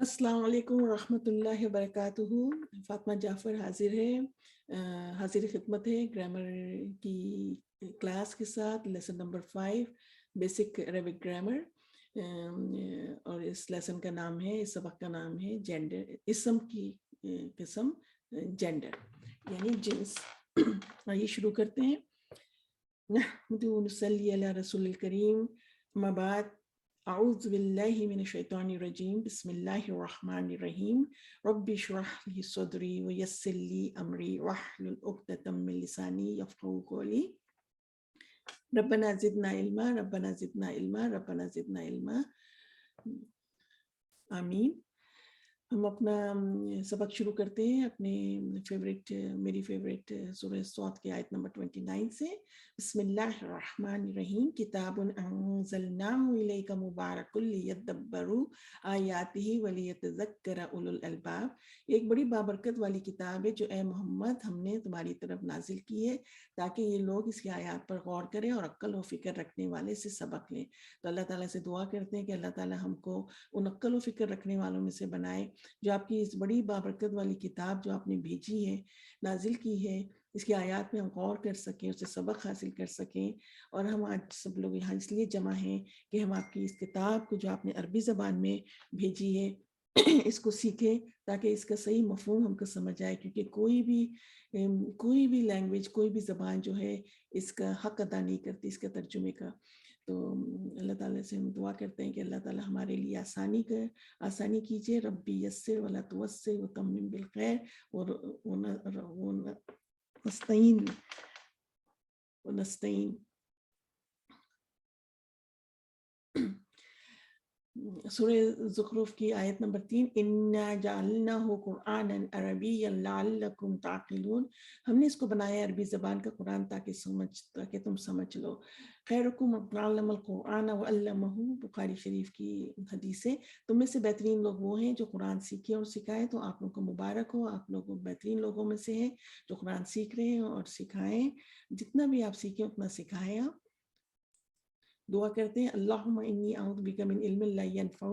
السلام علیکم ورحمۃ اللہ وبرکاتہ۔ فاطمہ جعفر حاضر ہے، حاضر خدمت ہے گرامر کی کلاس کے ساتھ، lesson number 5 basic Arabic grammar. اور اس لیسن کا نام ہے، اس سبق کا نام ہے جینڈر، اسم کی قسم جینڈر یعنی جنس۔ آئیے شروع کرتے ہیں۔ نحمد و نصلی علی رسول الکریم، اما بعد، اعوذ باللہ من الشیطان الرجیم، بسم اللہ الرحمن الرحیم، رب اشرح لی صدری ویسر لی امری واحلل عقدۃ من لسانی یفقہوا قولی۔ ربنا زدنا علما، ربنا زدنا علما، ربنا زدنا علما، آمین۔ ہم اپنا سبق شروع کرتے ہیں اپنے میری فیوریٹ سورہ صاد کی آیت نمبر 29 سے۔ بسم اللہ الرحمن الرحیم، کتاب انزلناہ الیک مبارک لیدبروا آیاتہ ولیتذکر اولو الالباب۔ ایک بڑی بابرکت والی کتاب ہے جو اے محمد ہم نے تمہاری طرف نازل کی ہے تاکہ یہ لوگ اس کی آیات پر غور کریں اور عقل و فکر رکھنے والے سے سبق لیں۔ تو اللہ تعالیٰ سے دعا کرتے ہیں کہ اللہ تعالیٰ ہم کو ان عقل و فکر رکھنے والوں میں سے بنائے جو آپ کی اس بڑی بابرکت والی کتاب جو آپ نے بھیجی ہے، نازل کی ہے، اس کی آیات میں ہم غور کر سکیں، اسے سبق حاصل کر سکیں۔ اور ہم آج سب لوگ یہاں اس لیے جمع ہیں کہ ہم آپ کی اس کتاب کو جو آپ نے عربی زبان میں بھیجی ہے اس کو سیکھیں تاکہ اس کا صحیح مفہوم ہم کو سمجھ آئے، کیونکہ کوئی بھی لینگویج، کوئی بھی زبان جو ہے اس کا حق ادا نہیں کرتی اس کے ترجمے کا۔ تو اللہ تعالیٰ سے ہم دعا کرتے ہیں کہ اللہ تعالیٰ ہمارے لیے آسانی کیجیے، ربی یسر ولا توسر وتمم بالخیر ونستعین۔ سورہ زخرف کی آیت نمبر 3، اِنَّا جَعَلْنَاهُ قُرْآنًا عَرَبِيًّا لَعَلَّكُمْ تَعْقِلُونَ۔ ہم نے اس کو بنایا عربی زبان کا قرآن تاکہ تم سمجھ لو۔ خیرکم من تعلم القرآن وعلمہ، بخاری شریف کی حدیث ہے، تم میں سے بہترین لوگ وہ ہیں جو قرآن سیکھے اور سکھائے۔ تو آپ لوگوں کو مبارک ہو، آپ لوگوں بہترین لوگوں میں سے ہیں جو قرآن سیکھ رہے ہیں اور سکھائیں۔ جتنا بھی آپ سیکھیں اتنا سکھائیں۔ آپ دعا کرتے ہیں، اللہم انی اعوذ بک من علم لا ینفع،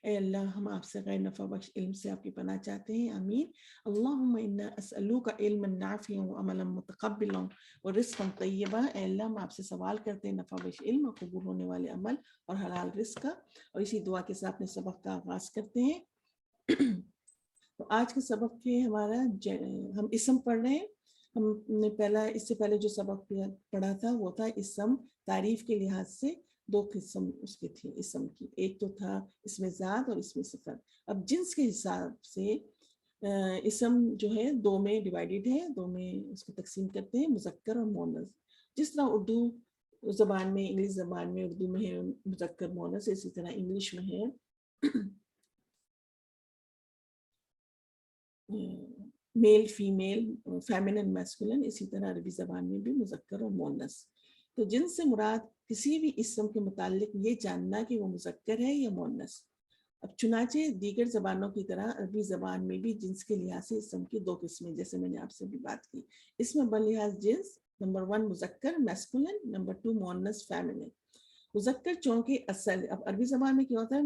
اے اللہ ہم آپ سے غیر نفع بخش علم سے آپ کی پناہ چاہتے ہیں، آمین۔ اللہم انا اسألوک علما نافعا وعملا متقبلا ورزقا طیبا، اے اللہ ہم آپ سے سوال کرتے ہیں نفع بخش علم اور قبول ہونے والے عمل اور حلال رزق کا۔ اور اسی دعا کے ساتھ اپنے سبق کا آغاز کرتے ہیں۔ تو آج کے سبق کے ہمارا ہم اسم پڑھ رہے ہیں۔ ہم نے اس سے پہلے جو سبق پڑھا تھا وہ تھا اسم تعریف کے لحاظ سے، دو قسم اس کی تھی اسم کی، ایک تو تھا اسم ذات اور اسم صفت۔ اب جنس کے حساب سے اسم جو ہے دو میں ڈیوائیڈڈ ہے، دو میں اس کو تقسیم کرتے ہیں، مذکر اور مؤنث۔ جس طرح اردو زبان میں، انگلش زبان میں، اردو میں ہے مذکر مؤنث، اسی طرح انگلش میں ہے میل فیمیل، فیمنن میسکولن، اسی طرح عربی زبان میں بھی مذکر اور مؤنث۔ تو جنس سے مراد کسی بھی اسم کے متعلق یہ جاننا کہ وہ مذکر ہے یا مؤنث۔ اب چنانچہ دیگر زبانوں کی طرح عربی زبان میں بھی جنس کے لحاظ سے اسم کی دو قسمیں، جیسے میں نے آپ سے بھی بات کی۔ اس میں بلحاظ جنس، نمبر 1 مذکر میسکولن، نمبر 2 مؤنث فیمنن۔ مذکر چونکہ اصل، اب عربی زبان میں کیا ہوتا ہے،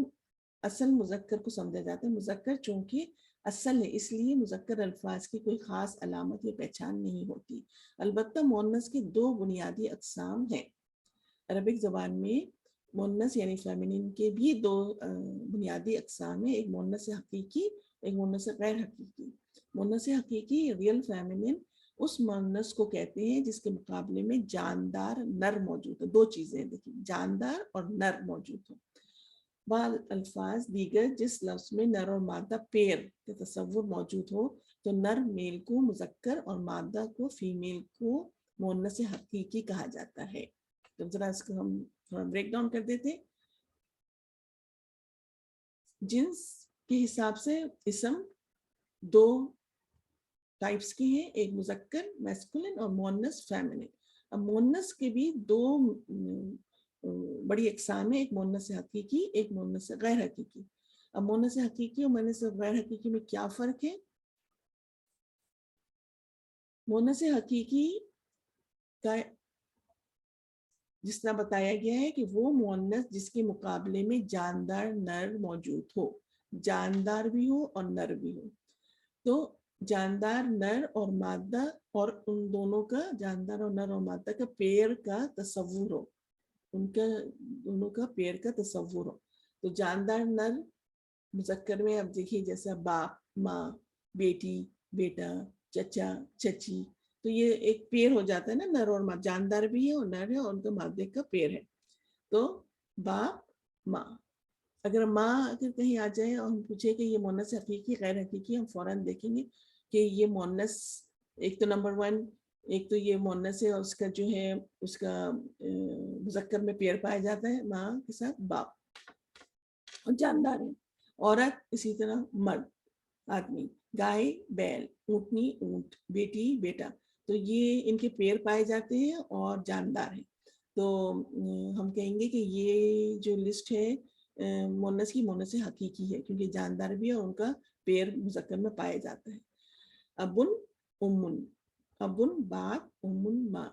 اصل مذکر کو سمجھا جاتا ہے، مذکر چونکہ اصل ہے اس لیے مذکر الفاظ کی کوئی خاص علامت یا پہچان نہیں ہوتی۔ البتہ مؤنث کی دو بنیادی اقسام ہیں۔ عربک زبان میں مؤنث یعنی فیمنن کے بھی دو بنیادی اقسام ہیں، ایک مؤنث حقیقی، ایک مؤنث غیر حقیقی۔ مؤنث حقیقی ریئل فیمنن اس مؤنث کو کہتے ہیں جس کے مقابلے میں جاندار نر موجود ہو۔ دو چیزیں دیکھیں، جاندار اور نر موجود ہو۔ بعض الفاظ دیگر جس لفظ میں نر اور مادہ پیر کے تصور موجود ہو تو نر میل کو مذکر اور مادہ کو فیمیل کو مؤنث حقیقی کہا جاتا ہے۔ تو ذرا اس کو ہم تھوڑا بریک ڈاؤن کر دیتے۔ جنس کے حساب سے اسم دو ٹائپس کے ہیں، ایک مذکر میسکولن اور مؤنث فیمنن۔ اب مؤنث کے بھی دو بڑی اقسام ہیں، ایک مؤنث حقیقی، ایک مؤنث غیر حقیقی۔ اب مؤنث حقیقی اور مؤنث غیر حقیقی میں کیا فرق ہے؟ مؤنث حقیقی کا جس طرح بتایا گیا ہے کہ وہ مؤنث جس کے مقابلے میں جاندار نر موجود ہو، جاندار بھی ہو اور نر بھی ہو. تو جاندار نر اور مادہ اور ان دونوں کا جاندار اور نر اور مادہ کا پیر کا تصور ہو, ان کا دونوں کا پیر کا تصور ہو. تو جاندار نر مذکر میں اب دیکھیے جیسا باپ, ماں, بیٹی, بیٹا, چچا, چچی, تو یہ ایک پیر ہو جاتا ہے نا, نر اور ماں, جاندار بھی ہے اور نر ہے اور ان کا مادے کا پیر ہے. تو باپ ماں. اگر ماں اگر کہیں آ جائے اور ہم پوچھے کہ یہ مونس حقیقی غیر حقیقی, ہم فوراً دیکھیں گے کہ یہ مونس ایک تو نمبر 1, ایک تو یہ مونس ہے اور اس کا جو ہے اس کا مذکر میں پیر پایا جاتا ہے ماں کے ساتھ باپ, اور جاندار ہے. عورت اسی طرح مرد آدمی, گائے بیل, اونٹنی اونٹ, بیٹی بیٹا, تو یہ ان کے پیر پائے جاتے ہیں اور جاندار ہیں. تو ہم کہیں گے کہ یہ جو لسٹ ہے مونس کی مونس حقیقی ہے کیونکہ جاندار بھی ہے اور ان کا پیر مذکر میں پایا جاتا ہے. ابن امن, ابن باپ, امن ماں.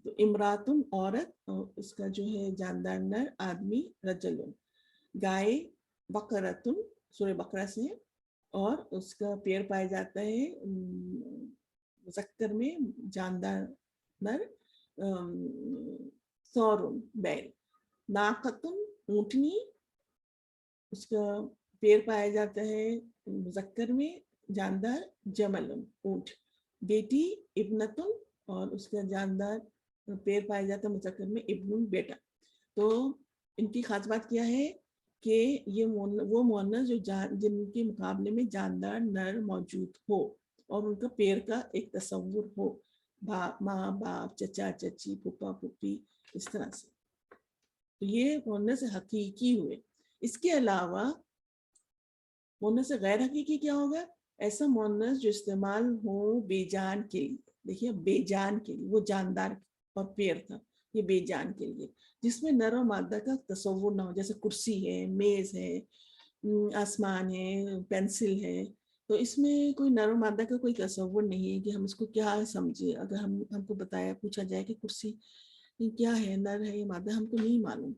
تو امراتن عورت, اس کا جو ہے جاندار نر آدمی رجلن. گائے بقرتن, سورہ بقرہ سے, اور اس کا پیر پایا جاتا ہے مذکر میں جاندار نر ثورن بیل. ناقتن اونٹنی, اس کا پیر پایا جاتا ہے مذکر میں جاندار جملن اونٹ. بیٹی ابنتن, اور اس کا جاندار پیر پایا جاتا ہے مذکر میں ابن بیٹا. تو ان کی خاص بات کیا ہے کہ یہ وہ مؤنث جو جن کے مقابلے میں جاندار نر موجود ہو اور ان کا پیر کا ایک تصور ہو, ماں باپ, چچا چچی, پھپھا پھوپھی, اس طرح سے. تو یہ مؤنث حقیقی ہوئے. اس کے علاوہ مؤنث غیر حقیقی کیا ہوگا؟ ایسا مؤنث جو استعمال ہو بے جان کے لیے. دیکھیے بے جان کے لیے, وہ جاندار اور پیر تھا, یہ بے جان کے لیے, جس میں نر و مادہ کا تصور نہ ہو, جیسے کرسی ہے, میز ہے, آسمان ہے, پینسل ہے. تو اس میں کوئی نر و مادہ کا کوئی تصور نہیں ہے کہ ہم اس کو کیا سمجھے. اگر ہم کو بتایا پوچھا جائے کہ کرسی کیا ہے, نر ہے یا مادہ, ہم کو نہیں معلوم.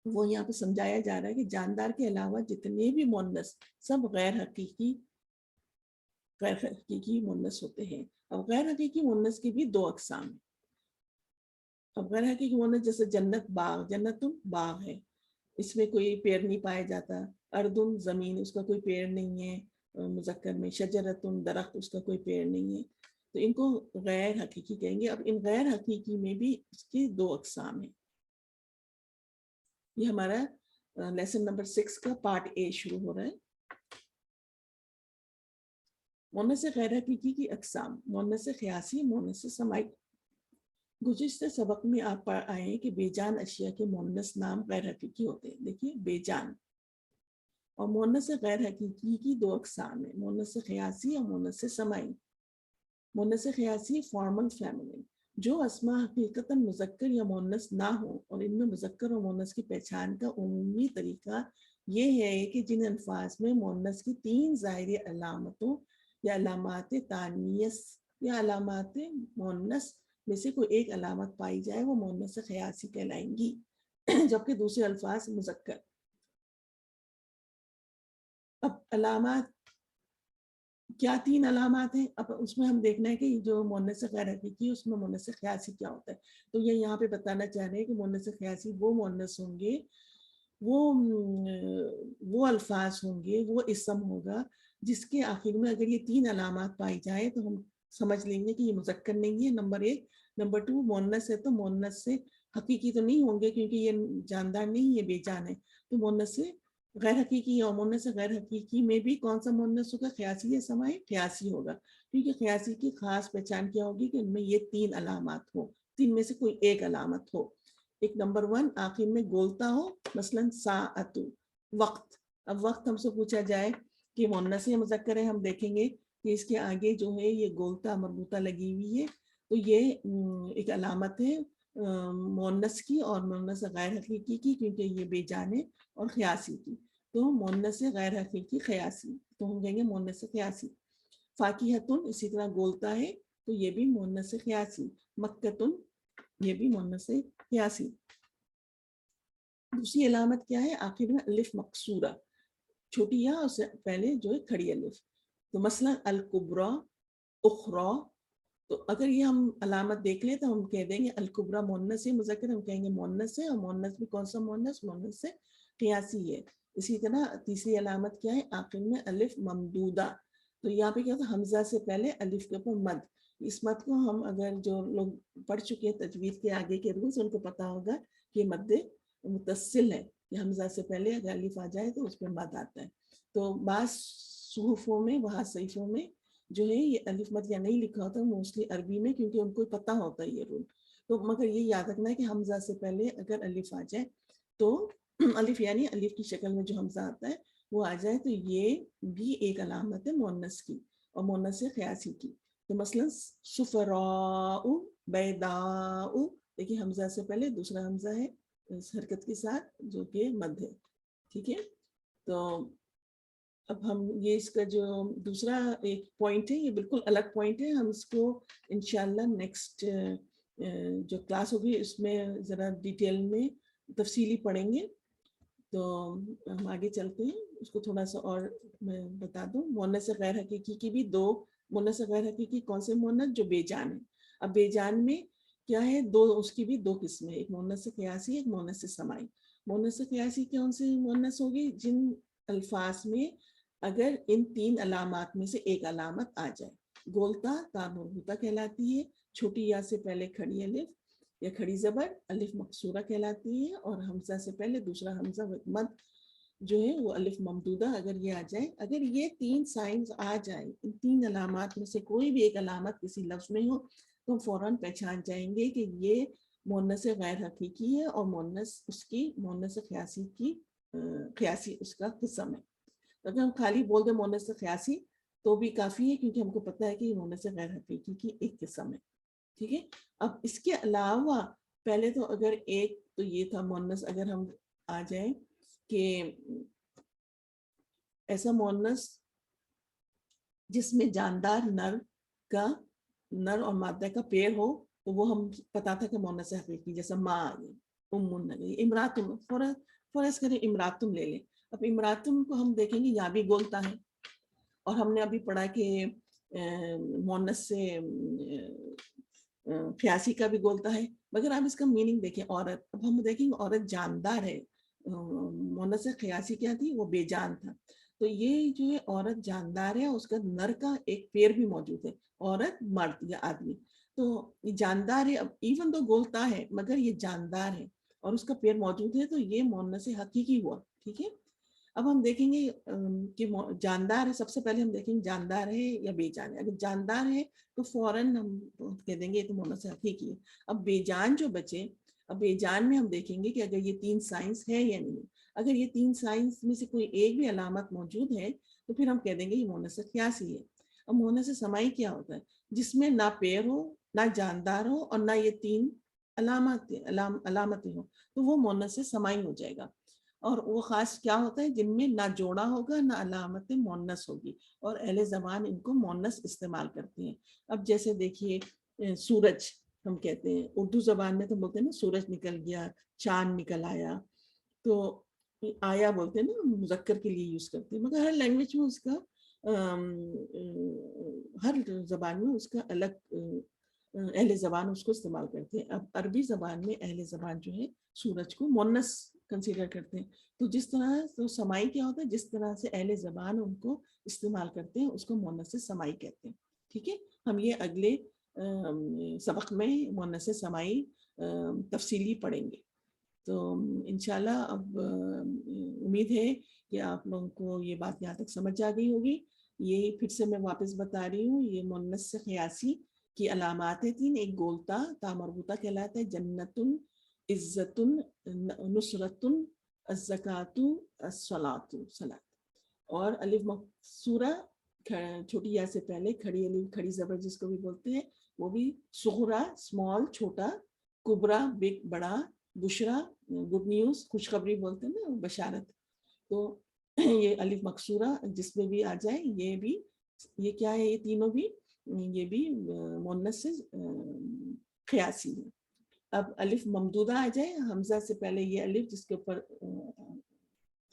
وہ یہاں پہ سمجھایا جا رہا ہے کہ جاندار کے علاوہ جتنے بھی مؤنث سب غیر حقیقی مؤنث ہوتے ہیں. اب غیر حقیقی مؤنث کی بھی 2 اقسام ہیں. اب غیر حقیقی مؤنث جیسے جنت باغ, جنت باغ ہے, اس میں کوئی پیر نہیں پایا جاتا. اردن زمین, اس کا کوئی پیر نہیں ہے مذکر میں. شجرتن درخت, اس کا کوئی پیر نہیں ہے. تو ان کو غیر حقیقی کہیں گے. اب ان غیر حقیقی میں بھی اس کی 2 اقسام ہیں. یہ ہمارا لیسن نمبر 6 کا پارٹ اے شروع ہو رہا ہے. مؤنث غیر حقیقی کی اقسام. مؤنث قیاسی, مؤنث سماعی. گزشتہ سبق میں آپ پڑھ آئے کہ بے جان اشیاء کے مؤنث نام غیر حقیقی ہوتے ہیں. دیکھیے بے جان. اور مؤنث غیر حقیقی کی 2 اقسام ہیں, مؤنث قیاسی اور مؤنث سماعی. مؤنث قیاسی فارمل فیمنن, جو اسماء حقیقتاً مذکر یا مؤنث نہ ہو اور ان میں مذکر اور مؤنث کی پہچان کا عمومی طریقہ یہ ہے کہ جن الفاظ میں مؤنث کی 3 ظاہری علامتوں یا علامات تانیث یا علامات مؤنث میں سے کوئی ایک علامت پائی جائے وہ مؤنث قیاسی کہلائیں گی, جبکہ دوسرے الفاظ مذکر. اب علامات کیا 3 علامات ہیں؟ اب اس میں ہم دیکھنا ہے کہ جو مؤنث غیر حقیقی اس میں مؤنث قیاسی کیا ہوتا ہے. تو یہ یہاں پہ بتانا چاہ رہے ہیں کہ مؤنث قیاسی وہ مؤنث ہوں گے, وہ الفاظ ہوں گے, وہ اسم ہوگا جس کے آخر میں اگر یہ 3 علامات پائی جائے تو ہم سمجھ لیں گے کہ یہ مذکر نہیں ہے, نمبر 1. نمبر 2, مؤنث ہے تو مؤنث سے حقیقی تو نہیں ہوں گے کیونکہ یہ جاندار نہیں, یہ بے جان ہے. تو مؤنث سے غیر حقیقی اور مؤنث غیر حقیقی میں بھی کون سا مؤنث ہوگا؟ قیاسی یا سماعی؟ قیاسی ہوگا, کیونکہ قیاسی کی خاص پہچان کیا ہوگی کہ ان میں یہ 3 علامات ہو, 3 میں سے کوئی ایک علامت ہو. ایک نمبر 1 آخر میں گولتا ہو, مثلا ساعت وقت. اب وقت ہم سے پوچھا جائے کہ مؤنث یا مذکر ہے, ہم دیکھیں گے کہ اس کے آگے جو ہے یہ گولتا مربوطہ لگی ہوئی ہے, تو یہ ایک علامت ہے مؤنث کی اور مؤنث غیر حقیقی کی, کیونکہ یہ بے جان ہے, اور قیاسی کی. تو مؤنث غیر حقیقی قیاسی, تو ہم کہیں گے مؤنث قیاسی. فاکہۃن اسی طرح گولتا ہے, تو یہ بھی مؤنث قیاسی. مکۃن یہ بھی مؤنث قیاسی. دوسری علامت کیا ہے؟ آخر میں الف مقصورہ. چھوٹی یا اس سے پہلے جو ہے کھڑی الف. تو مثلا الکبرا اخرا, تو اگر یہ ہم علامت دیکھ لیں تو ہم کہہ دیں گے الکبرا مونس ہے, مذکر ہم کہیں گے مونس ہے, اور مونس بھی کون سا مونس, مونس سے قیاسی ہے. اسی طرح تیسری علامت کیا ہے, آخر میں الف ممدودہ. تو یہاں پہ کیا ہوتا ہے, حمزہ سے پہلے الف کے اوپر مد. اس مد کو ہم اگر جو لوگ پڑھ چکے ہیں تجوید کے آگے کے رولز, ان کو پتا ہوگا کہ مد متصل ہے, کہ حمزہ سے پہلے اگر الف آ جائے تو اس پہ مد آتا ہے. تو بعض صحفوں میں, بعض صحیفوں میں جو ہے یہ الف مد یا نہیں لکھا ہوتا, موسٹلی عربی میں, کیونکہ ان کو پتا ہوتا ہے یہ رول. تو مگر یہ یاد رکھنا ہے کہ حمزہ سے پہلے اگر الف آ جائے تو الف یعنی الف کی شکل میں جو حمزہ آتا ہے وہ آ جائے, تو یہ بھی ایک علامت ہے مونس کی, اور مونس قیاسی کی. تو مثلا صفراء بیداء, دیکھیے حمزہ سے پہلے دوسرا حمزہ ہے اس حرکت کے ساتھ جو کہ مد ہے. ٹھیک ہے, تو اب ہم یہ اس کا جو دوسرا ایک پوائنٹ ہے, یہ بالکل الگ پوائنٹ ہے, ہم اس کو انشاءاللہ نیکسٹ جو کلاس ہوگی اس میں ذرا ڈیٹیل میں تفصیلی پڑھیں گے. تو ہم آگے چلتے ہیں, اس کو تھوڑا سا اور میں بتا دوں. مونس غیر حقیقی کی بھی دو, مونس غیر حقیقی کون سے مونس, جو بے جان ہے. اب بے جان میں کیا ہے, دو, اس کی بھی دو قسمیں, ایک مونس قیاسی, ایک مونس سمائی. مونس قیاسی کون سے مونس ہوگی, جن الفاظ میں اگر ان تین علامات میں سے ایک علامت آ جائے. گولتا تا مربوطہ کہلاتی ہے, چھوٹی یا سے پہلے کھڑی الف یا کھڑی زبر الف مقصورہ کہلاتی ہے, اور حمزہ سے پہلے دوسرا حمزہ مد جو ہے وہ الف ممدودہ اگر یہ آ جائے. اگر یہ تین سائنز آ جائے, ان تین علامات میں سے کوئی بھی ایک علامت کسی لفظ میں ہو, تو فوراً پہچان جائیں گے کہ یہ مونس غیر حقیقی ہے, اور مونس اس کی مونس قیاسی کی قیاسی اس کا قسم ہے. اگر ہم خالی بول دیں مونس قیاسی تو بھی کافی ہے, کیونکہ ہم کو پتہ ہے کہ یہ مونس غیر حقیقی کی ایک قسم ہے. ٹھیک ہے, اب اس کے علاوہ پہلے تو اگر ایک تو یہ تھا مونس, اگر ہم آ جائیں کہ ایسا مونس جس میں جاندار نر اور مادہ کا پیر ہو, تو وہ ہم پتا تھا کہ مونس حقیقی, جیسا ماں آ گئی, امن آ گئی, امراتم, فرض کریں امراتم لے لیں. اب امراتم کو ہم دیکھیں گے یہاں بھی گولتا ہے, اور ہم نے ابھی پڑھا کہ مونس سے قیاسی کا بھی گولتا ہے, مگر آپ اس کا میننگ دیکھیں عورت. اب ہم دیکھیں گے عورت جاندار ہے, مونس قیاسی کیا تھی, وہ بے جان تھا. تو یہ جو ہے عورت جاندار ہے, اس کا نر کا ایک پیر بھی موجود ہے, عورت مرد یا آدمی. تو یہ جاندار ہے, اب ایون تو گولتا ہے مگر یہ جاندار ہے اور اس کا پیر موجود ہے, تو یہ مونس حقیقی ہوا. ٹھیک ہے, اب ہم دیکھیں گے کہ جاندار ہے, سب سے پہلے ہم دیکھیں گے جاندار ہے یا بے جان ہے. اگر جاندار ہے تو فوراً ہم کہہ دیں گے یہ تو مونس حقیقی ہے. اب بے جان جو بچے, اب بے جان میں ہم دیکھیں گے کہ اگر یہ تین سائنس ہے یا نہیں. اگر یہ تین سائنس میں سے کوئی ایک بھی علامت موجود ہے تو پھر ہم کہہ دیں گے یہ مونس قیاسی ہے. اب مونس سمائی کیا ہوتا ہے, جس میں نہ پیر ہو, نہ جاندار ہو, اور نہ یہ تین علامتیں ہوں, تو وہ مونس سمائی ہو جائے گا. اور وہ خاص کیا ہوتا ہے, جن میں نہ جوڑا ہوگا نہ علامت مونس ہوگی, اور اہل زبان ان کو مونس استعمال کرتے ہیں. اب جیسے دیکھیے سورج ہم کہتے ہیں, اردو زبان میں تو بولتے ہیں نا سورج نکل گیا, چاند نکل آیا, تو آیا بولتے ہیں نا, مذکر کے لیے یوز کرتے ہیں, مگر ہر لینگویج میں اس کا ہر زبان میں اس کا الگ اہل زبان اس کو استعمال کرتے ہیں. اب عربی زبان میں اہل زبان جو ہے سورج کو مونس کنسیڈر کرتے ہیں. تو جس طرح تو سمائی کیا ہوتا ہے, جس طرح سے اہل زبان ان کو استعمال کرتے ہیں اس کو مونس سمائی کہتے ہیں. ٹھیک ہے, ہم یہ اگلے سبق میں مونس سمائی تفصیلی پڑھیں گے. تو انشاءاللہ اب امید ہے کہ آپ لوگوں کو یہ بات یہاں تک سمجھ آ گئی ہوگی. یہ پھر سے میں واپس بتا رہی ہوں, یہ مونس قیاسی کی علامات ہیں تین. ایک گولتا تا مربوطہ کہلاتا ہے, جنتن, عزتن, نصرتن, الزکاتو, الصلاۃ, صلاۃ. اور الف مقصورہ چھوٹی یا سے پہلے کھڑی الف کھڑی زبر جس کو بھی بولتے ہیں, وہ بھی صغرا اسمال چھوٹا, کبرا بگ بڑا, بشرا گڈ نیوز خوشخبری بولتے ہیں نا, بشارت. تو یہ الف مقصورہ جس میں بھی آ جائے, یہ کیا ہے, یہ تینوں بھی یہ بھی مونس قیاسی ہے. اب الف ممدودہ آ جائے, حمزہ سے پہلے یہ الف جس کے اوپر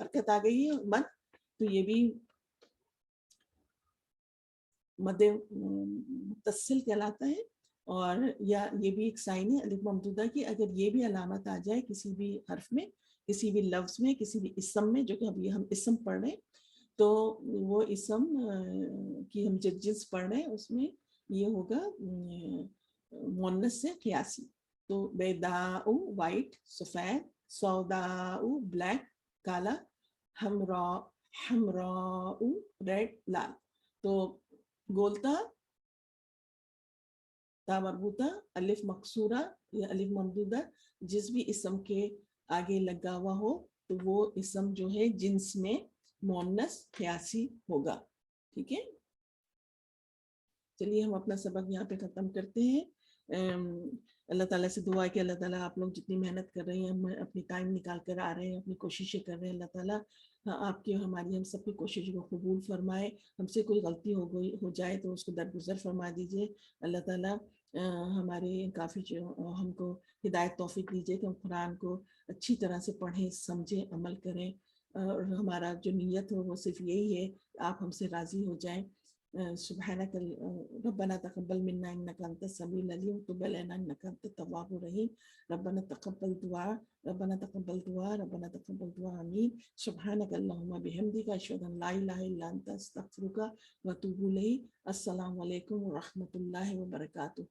حرکت آ گئی ہے مد, تو یہ بھی مد متصل کہلاتا ہے. اور یا یہ بھی ایک سائن ہے الف ممدودہ کی. اگر یہ بھی علامت آ جائے کسی بھی حرف میں، کسی بھی لفظ میں، کسی بھی اسم میں، جو کہ ابھی ہم اسم پڑھ رہے ہیں، تو وہ اسم کی ہم جنس پڑھ رہے ہیں، اس میں یہ ہوگا مونس سے قیاسی. تو بیداء وائٹ سفید، سوداء بلیک کالا، حمراء حمراء ریڈ لال. تو گولتا، تا مربوطہ، الف مقصورہ یا الف ممدودہ جس بھی اسم کے آگے لگا ہوا ہو تو وہ اسم جو ہے جنس میں مونس قیاسی ہوگا. ٹھیک ہے، چلیے ہم اپنا سبق یہاں پہ ختم کرتے ہیں. اللہ تعالیٰ سے دعا ہے کہ اللہ تعالیٰ آپ لوگ جتنی محنت کر رہے ہیں، ہم اپنی ٹائم نکال کر آ رہے ہیں، اپنی کوششیں کر رہے ہیں، اللہ تعالیٰ آپ کی ہماری ہم سب کی کوشش کو قبول فرمائے. ہم سے کوئی غلطی ہو جائے تو اس کو درگزر فرما دیجیے. اللہ تعالیٰ ہمارے کافی ہم کو ہدایت توفیق دیجیے کہ ہم قرآن کو اچھی طرح سے پڑھیں، سمجھیں، عمل کریں. اور ہمارا جو نیت ہو وہ صرف یہی ہے آپ ہم سے راضی ہو جائیں. سبحانك ربنا تقبل منا انك انت السميع العليم وتب علينا انك انت التواب الرحيم. ربنا تقبل دعاء، ربنا تقبل دعاء، ربنا تقبل دعاء. امين. سبحانك اللهم بحمدك اشهد ان لا اله الا انت استغفرك واتوب اليك. السلام علیکم ورحمۃ اللہ وبرکاتہ.